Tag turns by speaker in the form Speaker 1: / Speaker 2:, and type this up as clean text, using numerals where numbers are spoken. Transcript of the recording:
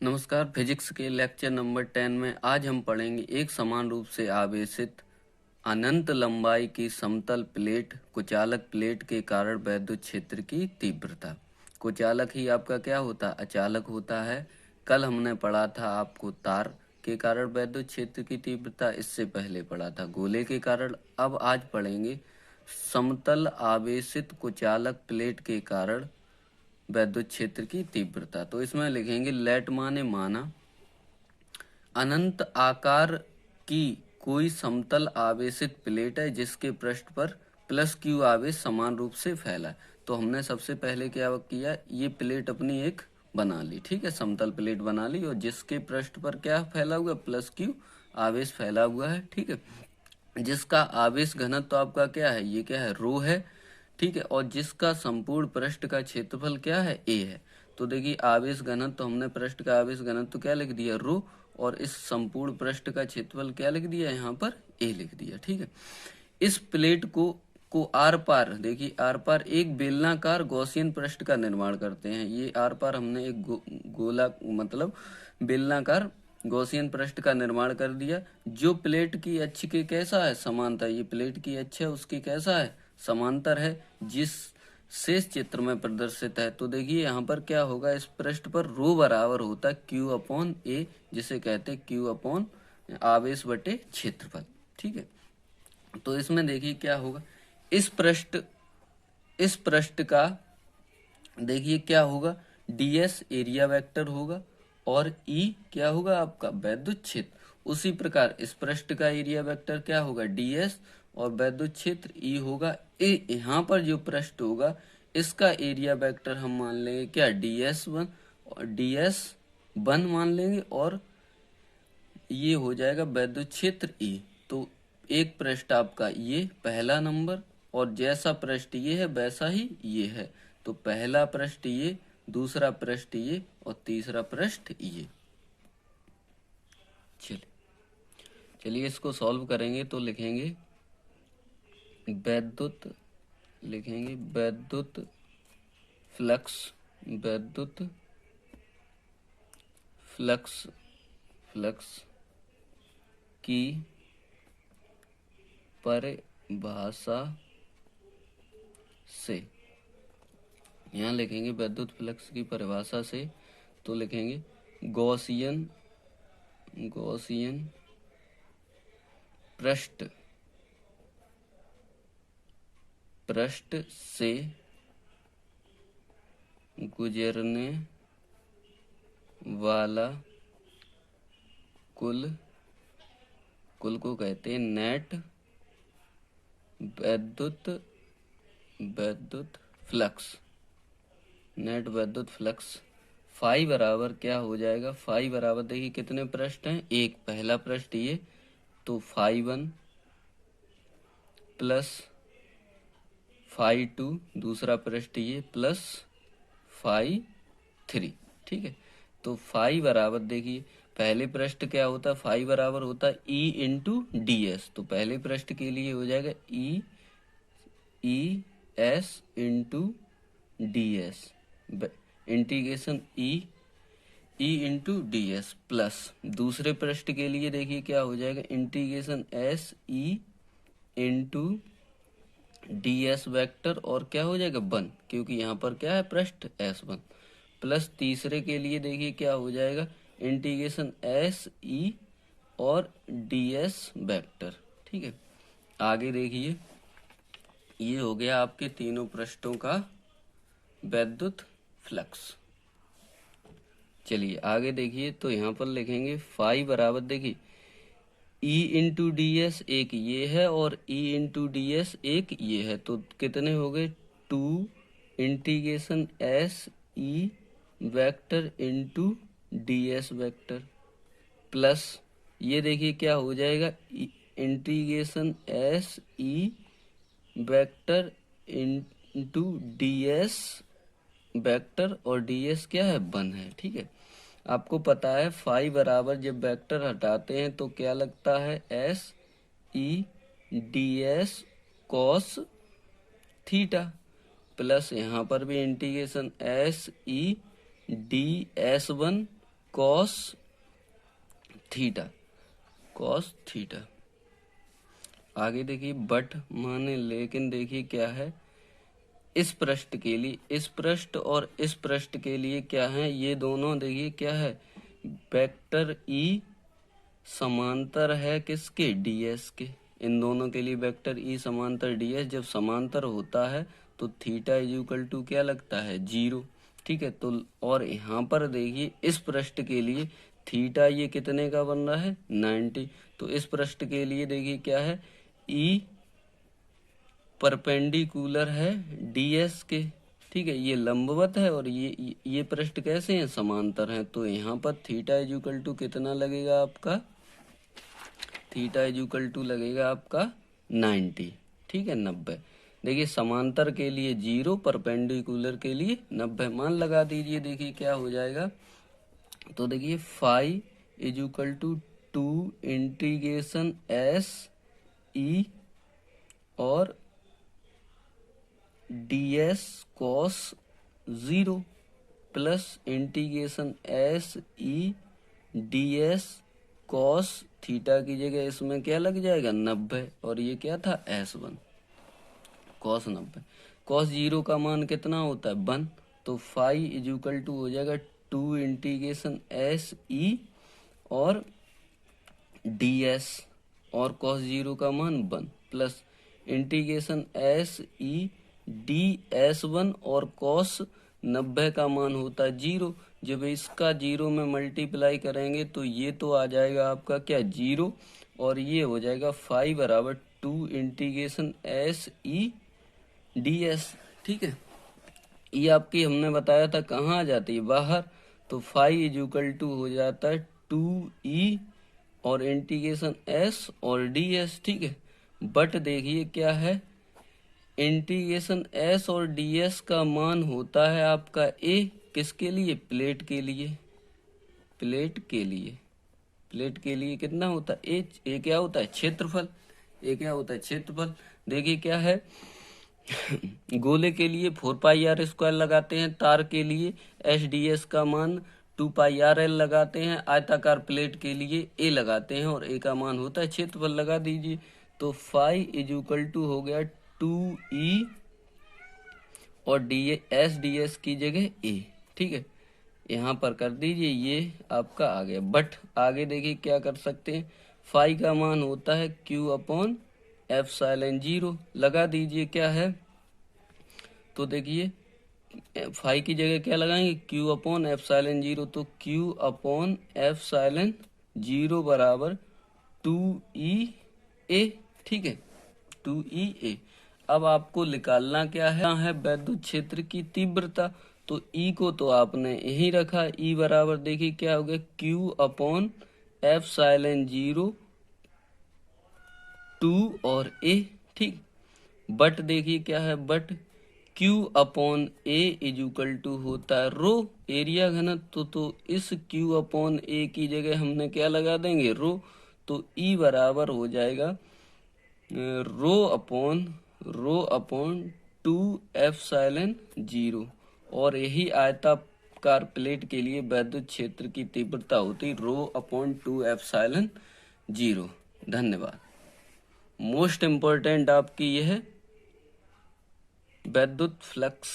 Speaker 1: नमस्कार। फिजिक्स के lecture number 10 में आज हम पढ़ेंगे एक समान रूप से आवेशित अनंत लंबाई की समतल प्लेट कुचालक प्लेट के कारण वैद्युत क्षेत्र की तीव्रता। कुचालक ही आपका क्या होता है? अचालक होता है। कल हमने पढ़ा था आपको तार के कारण वैद्युत क्षेत्र की तीव्रता, इससे पहले पढ़ा था गोले के कारण। अब आज पढ़ेंगे समतल आवेशित कुचालक प्लेट के कारण वैद्युत क्षेत्र की तीव्रता। तो इसमें लिखेंगे लेट माने माना अनंत आकार की कोई समतल आवेशित प्लेट है जिसके पृष्ठ पर प्लस क्यू आवेश समान रूप से फैला है। तो हमने सबसे पहले क्या किया, ये प्लेट अपनी एक बना ली, ठीक है, समतल प्लेट बना ली और जिसके पृष्ठ पर क्या फैला हुआ, प्लस क्यू आवेश फैला हुआ है, ठीक है। जिसका आवेश घनत्व तो आपका क्या है, ये क्या है, रो है, ठीक है। और जिसका संपूर्ण पृष्ठ का क्षेत्रफल क्या है, ए है। तो देखिए आवेश घनत्व तो हमने पृष्ठ का आवेश घनत्व तो क्या लिख दिया, रो, और इस संपूर्ण पृष्ठ का क्षेत्रफल क्या लिख दिया, यहाँ पर ए लिख दिया, ठीक है। इस प्लेट को आर पार, देखिए आर पार एक बेलनाकार गॉसियन पृष्ठ का निर्माण करते हैं। ये आर पार हमने एक गोला मतलब बेलनाकार गॉसियन पृष्ठ का निर्माण कर दिया जो प्लेट की अक्ष के कैसा है, समांतर। ये प्लेट की अक्ष है उसकी कैसा है, समांतर है, जिस शेष चित्र में प्रदर्शित है। तो देखिए यहाँ पर क्या होगा, इस पृष्ठ पर रो बराबर होता है क्यू अपॉन ए, जिसे कहते हैं क्यू अपॉन आवेश बटे क्षेत्रफल, ठीक है। तो इसमें देखिए क्या होगा, इस पृष्ठ का देखिए क्या होगा, ds एरिया वेक्टर होगा और E क्या होगा आपका वैद्युत क्षेत्र। उसी प्रकार इस पृष्ठ का एरिया वेक्टर क्या होगा, ds, और वैद्युत क्षेत्र E होगा। यहाँ पर जो पृष्ठ होगा इसका एरिया वेक्टर हम मान लेंगे क्या, ds1 और ds1 मान लेंगे, और ये हो जाएगा वैद्युत क्षेत्र E। तो एक पृष्ठ आपका ये पहला नंबर, और जैसा पृष्ठ ये है वैसा ही ये है। तो पहला पृष्ठ ये, दूसरा पृष्ठ ये, और तीसरा पृष्ठ ये। चलिए इसको सॉल्व करेंगे तो लिखेंगे वैद्युत फ्लक्स की परिभाषा से, यहाँ लिखेंगे वैद्युत फ्लक्स की परिभाषा से, तो लिखेंगे गॉसियन पृष्ठ से गुजरने वाला कुल को कहते हैं नेट वैद्युत फ्लक्स। फाई बराबर क्या हो जाएगा, फाई बराबर देखिए कितने पृष्ठ हैं, एक पहला पृष्ठ ये, तो φ1 प्लस φ2 दूसरा पृष्ठ ये, प्लस φ3, ठीक है। तो फाई बराबर देखिए पहले पृष्ठ क्या होता है, फाई बराबर होता है E इंटू डी एस। तो पहले पृष्ठ के लिए हो जाएगा E S into D S, integration E into D S, plus दूसरे पृष्ठ के लिए देखिए क्या हो जाएगा, integration S E into D S vector, और क्या हो जाएगा 1, क्योंकि यहाँ पर क्या है पृष्ठ S1, प्लस तीसरे के लिए देखिए क्या हो जाएगा, इंटीग्रेशन एस ई और डी एस वैक्टर, ठीक है। आगे देखिए ये हो गया आपके तीनों पृष्ठों का वैद्युत फ्लक्स। चलिए आगे देखिए, तो यहाँ पर लिखेंगे फाई बराबर देखिए E इंटू डी एस एक ये है और E इंटू डी एस एक ये है, तो कितने हो गए 2 integration S E vector into D S vector, plus ये देखिए क्या हो जाएगा, integration S E vector into D S vector, और डी एस क्या है 1 है, ठीक है। आपको पता है फाई बराबर जब वेक्टर हटाते हैं तो क्या लगता है, S E D S cos theta, plus यहाँ पर भी integration S E D S 1 cos theta, cos theta. आगे देखिए बट माने लेकिन देखिए क्या है, इस पृष्ठ के लिए, इस पृष्ठ और इस पृष्ठ के लिए क्या है, ये दोनों देखिए क्या है, वेक्टर ई समांतर है किसके, डीएस के। इन दोनों के लिए वेक्टर ई समांतर डीएस जब समांतर होता है तो थीटा इज इक्वल टू क्या लगता है, 0। ठीक है, तो और यहाँ पर देखिए इस पृष्ठ के लिए थीटा ये कितने का बन रहा है, 90। तो इस पृष्ठ के लिए देखिए क्या है, ई परपेंडिकुलर है डीएस के। ठीक है, ये लंबवत है और ये पृष्ठ कैसे हैं, समांतर हैं। तो यहाँ पर थीटा इज इक्वल टू कितना लगेगा आपका, थीटा इज इक्वल टू लगेगा आपका 90। ठीक है, 90। देखिए समांतर के लिए 0, परपेंडिकुलर के लिए 90 मान लगा दीजिए। देखिए क्या हो जाएगा, तो देखिए phi is equal to 2 integration S E और ds cos 0 plus integration S E ds cos थीटा की जगह इसमें क्या लग जाएगा, 90, और ये क्या था, S1 cos 90। cos 0 का मान कितना होता है, 1। तो फाई इज इक्वल टू हो जाएगा 2 इंटीग्रेशन एस ई और ds और cos 0 का मान 1 प्लस इंटीग्रेशन एस ई ds1 और cos 90 का मान होता है 0। जब इसका 0 में मल्टीप्लाई करेंगे तो ये तो आ जाएगा आपका क्या, 0, और ये हो जाएगा फाई बराबर 2 इंटीग्रेशन एस ई ds। ठीक है, ये आपकी हमने बताया था कहाँ आ जाती है, बाहर। तो फाई इज इक्वल टू हो जाता है 2e और इंटीग्रेशन s और ds। ठीक है, बट देखिए क्या है, इंटीग्रेशन s और ds का मान होता है आपका a, किसके लिए, प्लेट के लिए, प्लेट के लिए, प्लेट के लिए कितना होता है, a क्या होता है, क्षेत्रफल, a क्या होता है, क्षेत्रफल। देखिए क्या है, गोले के लिए 4πr² लगाते हैं, तार के लिए SDS का मान 2πrl लगाते हैं, आयताकार प्लेट के लिए a लगाते हैं और a का मान होता है क्षेत्रफल, लगा दीजिए। तो फाई इज इक्वल टू हो गया 2e और SDS की जगह a। ठीक है, यहाँ पर कर दीजिए, ये आपका आ गया। बट आगे देखिए क्या कर सकते हैं, फाई का मान होता है Q/ε0, लगा दीजिए क्या है, तो देखिए फाई की जगह क्या लगाएंगे, Q/ε0, तो Q/ε0 बराबर 2EA। ठीक है, 2EA। अब आपको निकालना क्या है विद्युत क्षेत्र की तीव्रता। तो E को तो आपने यही रखा, E बराबर देखिए क्या हो गया, Q/ε0 2 और A। ठीक, बट देखिए क्या है, but Q/A is equal to होता है रो, एरिया घनत्व। तो इस Q/A की जगह हमने क्या लगा देंगे, रो। तो E बराबर हो जाएगा रो अपॉन 2ε0, और यही आयताकार प्लेट के लिए विद्युत क्षेत्र की तीव्रता होती ρ/2ε0। धन्यवाद। मोस्ट इम्पोर्टेंट आपकी यह है विद्युत फ्लक्स।